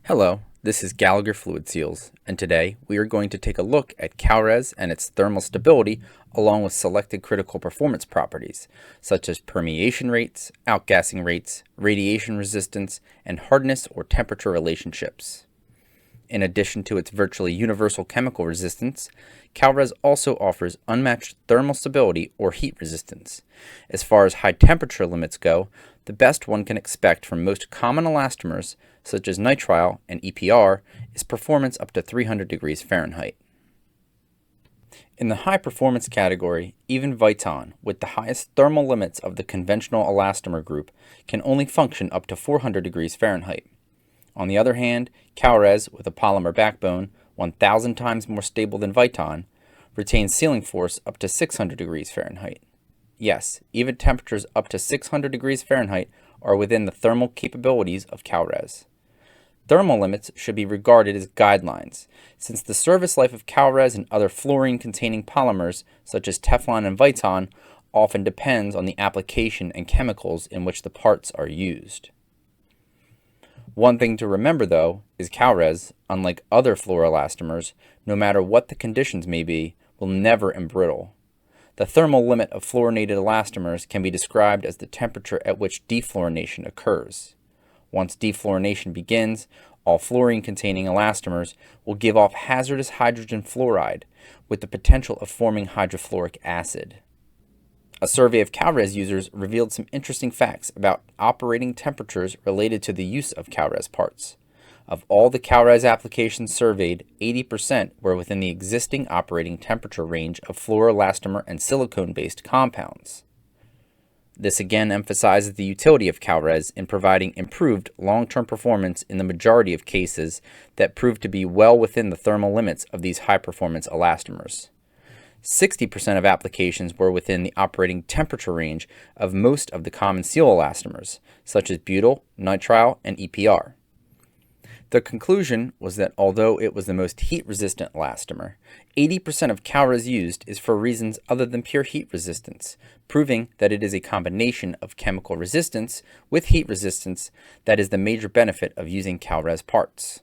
Hello, this is Gallagher Fluid Seals, and today we are going to take a look at Kalrez and its thermal stability along with selected critical performance properties, such as permeation rates, outgassing rates, radiation resistance, and hardness or temperature relationships. In addition to its virtually universal chemical resistance, Kalrez also offers unmatched thermal stability or heat resistance. As far as high temperature limits go, the best one can expect from most common elastomers, such as nitrile and EPR, is performance up to 300 degrees Fahrenheit. In the high performance category, even Viton, with the highest thermal limits of the conventional elastomer group, can only function up to 400 degrees Fahrenheit. On the other hand, Kalrez, with a polymer backbone 1,000 times more stable than Viton, retains sealing force up to 600 degrees Fahrenheit. Yes, even temperatures up to 600 degrees Fahrenheit are within the thermal capabilities of Kalrez. Thermal limits should be regarded as guidelines, since the service life of Kalrez and other fluorine-containing polymers, such as Teflon and Viton, often depends on the application and chemicals in which the parts are used. One thing to remember, though, is Kalrez, unlike other fluoroelastomers, no matter what the conditions may be, will never embrittle. The thermal limit of fluorinated elastomers can be described as the temperature at which defluorination occurs. Once defluorination begins, all fluorine-containing elastomers will give off hazardous hydrogen fluoride, with the potential of forming hydrofluoric acid. A survey of Kalrez users revealed some interesting facts about operating temperatures related to the use of Kalrez parts. Of all the Kalrez applications surveyed, 80% were within the existing operating temperature range of fluoroelastomer and silicone-based compounds. This again emphasizes the utility of Kalrez in providing improved long-term performance in the majority of cases that prove to be well within the thermal limits of these high-performance elastomers. 60% of applications were within the operating temperature range of most of the common seal elastomers, such as butyl, nitrile, and EPR. The conclusion was that although it was the most heat-resistant elastomer, 80% of Kalrez used is for reasons other than pure heat resistance, proving that it is a combination of chemical resistance with heat resistance that is the major benefit of using Kalrez parts.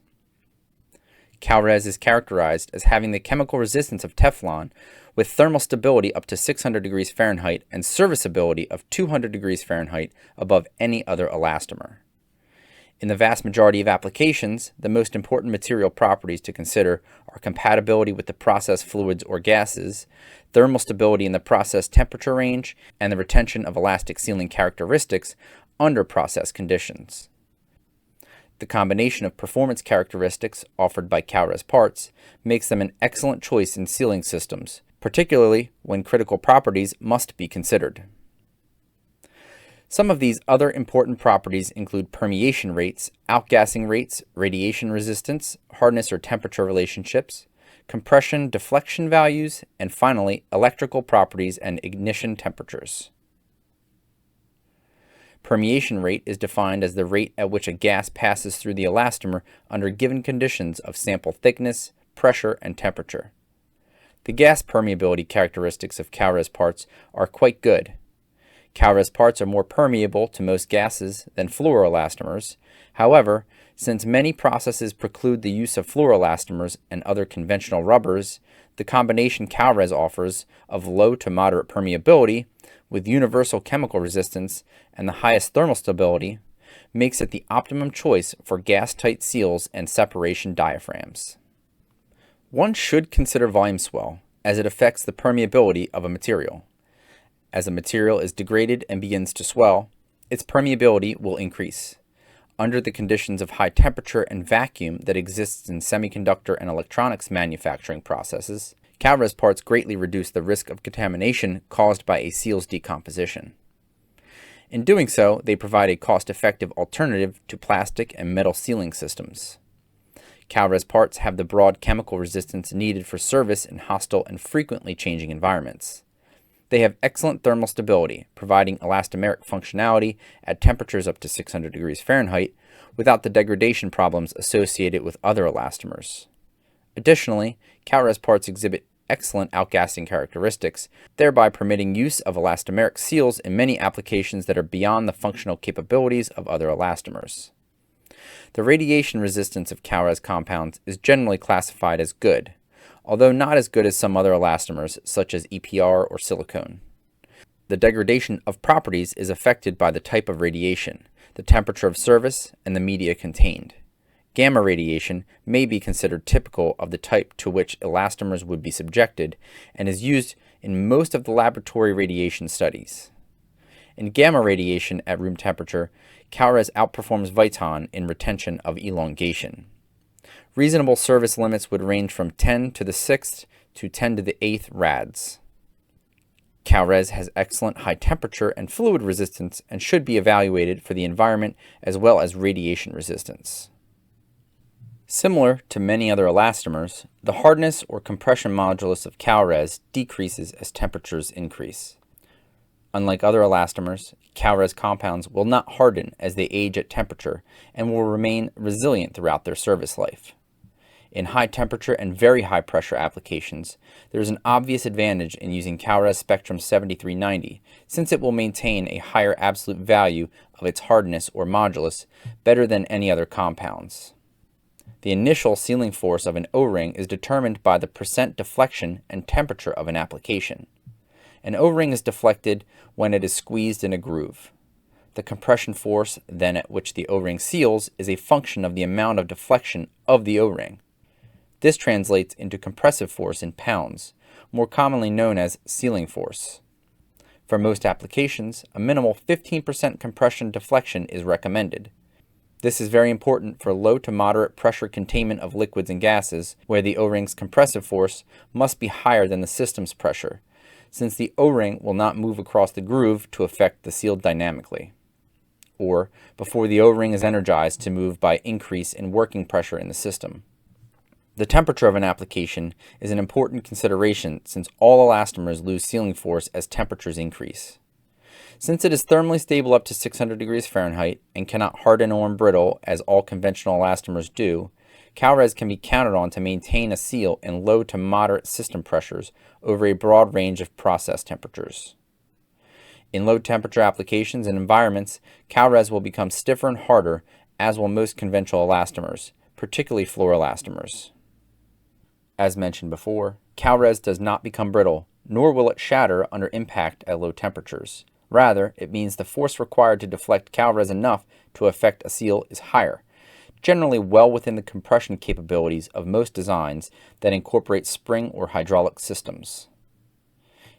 Kalrez is characterized as having the chemical resistance of Teflon with thermal stability up to 600 degrees Fahrenheit and serviceability of 200 degrees Fahrenheit above any other elastomer. In the vast majority of applications, the most important material properties to consider are compatibility with the process fluids or gases, thermal stability in the process temperature range, and the retention of elastic sealing characteristics under process conditions. The combination of performance characteristics offered by Kalrez parts makes them an excellent choice in sealing systems, particularly when critical properties must be considered. Some of these other important properties include permeation rates, outgassing rates, radiation resistance, hardness or temperature relationships, compression deflection values, and finally, electrical properties and ignition temperatures. Permeation rate is defined as the rate at which a gas passes through the elastomer under given conditions of sample thickness, pressure, and temperature. The gas permeability characteristics of Kalrez parts are quite good. Kalrez parts are more permeable to most gases than fluoroelastomers. However, since many processes preclude the use of fluoroelastomers and other conventional rubbers, the combination Kalrez offers of low to moderate permeability with universal chemical resistance and the highest thermal stability makes it the optimum choice for gas-tight seals and separation diaphragms. One should consider volume swell, as it affects the permeability of a material. As a material is degraded and begins to swell, its permeability will increase. Under the conditions of high temperature and vacuum that exists in semiconductor and electronics manufacturing processes, Kalrez parts greatly reduce the risk of contamination caused by a seal's decomposition. In doing so, they provide a cost-effective alternative to plastic and metal sealing systems. Kalrez parts have the broad chemical resistance needed for service in hostile and frequently changing environments. They have excellent thermal stability, providing elastomeric functionality at temperatures up to 600 degrees Fahrenheit without the degradation problems associated with other elastomers. Additionally, Kalrez parts exhibit excellent outgassing characteristics, thereby permitting use of elastomeric seals in many applications that are beyond the functional capabilities of other elastomers. The radiation resistance of Kalrez compounds is generally classified as good, although not as good as some other elastomers such as EPR or silicone. The degradation of properties is affected by the type of radiation, the temperature of service, and the media contained. Gamma radiation may be considered typical of the type to which elastomers would be subjected and is used in most of the laboratory radiation studies. In gamma radiation at room temperature, Kalrez outperforms Viton in retention of elongation. Reasonable service limits would range from 10 to the 6th to 10 to the 8th rads. Kalrez has excellent high temperature and fluid resistance and should be evaluated for the environment as well as radiation resistance. Similar to many other elastomers, the hardness or compression modulus of Kalrez decreases as temperatures increase. Unlike other elastomers, Kalrez compounds will not harden as they age at temperature and will remain resilient throughout their service life. In high temperature and very high pressure applications, there is an obvious advantage in using Kalrez Spectrum 7390 since it will maintain a higher absolute value of its hardness or modulus better than any other compounds. The initial sealing force of an O-ring is determined by the percent deflection and temperature of an application. An O-ring is deflected when it is squeezed in a groove. The compression force then at which the O-ring seals is a function of the amount of deflection of the O-ring. This translates into compressive force in pounds, more commonly known as sealing force. For most applications, a minimal 15% compression deflection is recommended. This is very important for low to moderate pressure containment of liquids and gases, where the O-ring's compressive force must be higher than the system's pressure, since the O-ring will not move across the groove to affect the seal dynamically, or before the O-ring is energized to move by increase in working pressure in the system. The temperature of an application is an important consideration since all elastomers lose sealing force as temperatures increase. Since it is thermally stable up to 600 degrees Fahrenheit and cannot harden or embrittle as all conventional elastomers do, Kalrez can be counted on to maintain a seal in low to moderate system pressures over a broad range of process temperatures. In low temperature applications and environments, Kalrez will become stiffer and harder, as will most conventional elastomers, particularly fluoroelastomers. As mentioned before, Kalrez does not become brittle, nor will it shatter under impact at low temperatures. Rather, it means the force required to deflect Kalrez enough to affect a seal is higher, generally well within the compression capabilities of most designs that incorporate spring or hydraulic systems.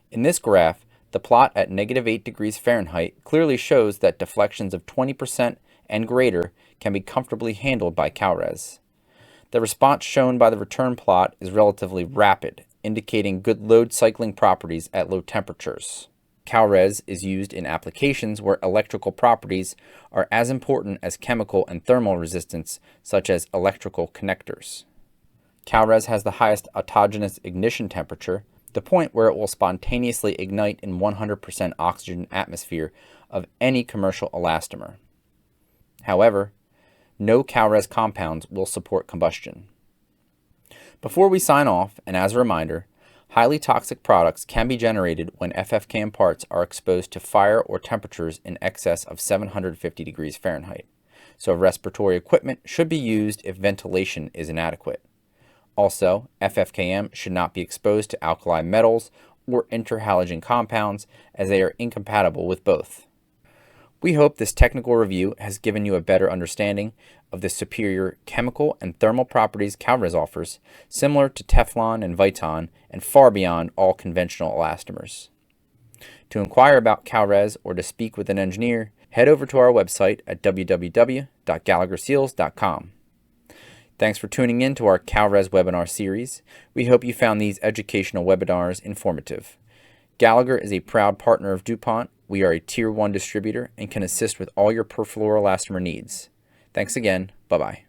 In this graph, the plot at -8 degrees Fahrenheit clearly shows that deflections of 20% and greater can be comfortably handled by Kalrez. The response shown by the return plot is relatively rapid, indicating good load cycling properties at low temperatures. Kalrez is used in applications where electrical properties are as important as chemical and thermal resistance, such as electrical connectors. Kalrez has the highest autogenous ignition temperature, the point where it will spontaneously ignite in 100% oxygen atmosphere of any commercial elastomer. However, no Kalrez compounds will support combustion. Before we sign off, and as a reminder, highly toxic products can be generated when FFKM parts are exposed to fire or temperatures in excess of 750 degrees Fahrenheit, so respiratory equipment should be used if ventilation is inadequate. Also, FFKM should not be exposed to alkali metals or interhalogen compounds as they are incompatible with both. We hope this technical review has given you a better understanding of the superior chemical and thermal properties Kalrez offers, similar to Teflon and Viton, and far beyond all conventional elastomers. To inquire about Kalrez or to speak with an engineer, head over to our website at www.gallagherseals.com. Thanks for tuning in to our Kalrez webinar series. We hope you found these educational webinars informative. Gallagher is a proud partner of DuPont. We are a Tier 1 distributor and can assist with all your perfluoroelastomer needs. Thanks again. Bye-bye.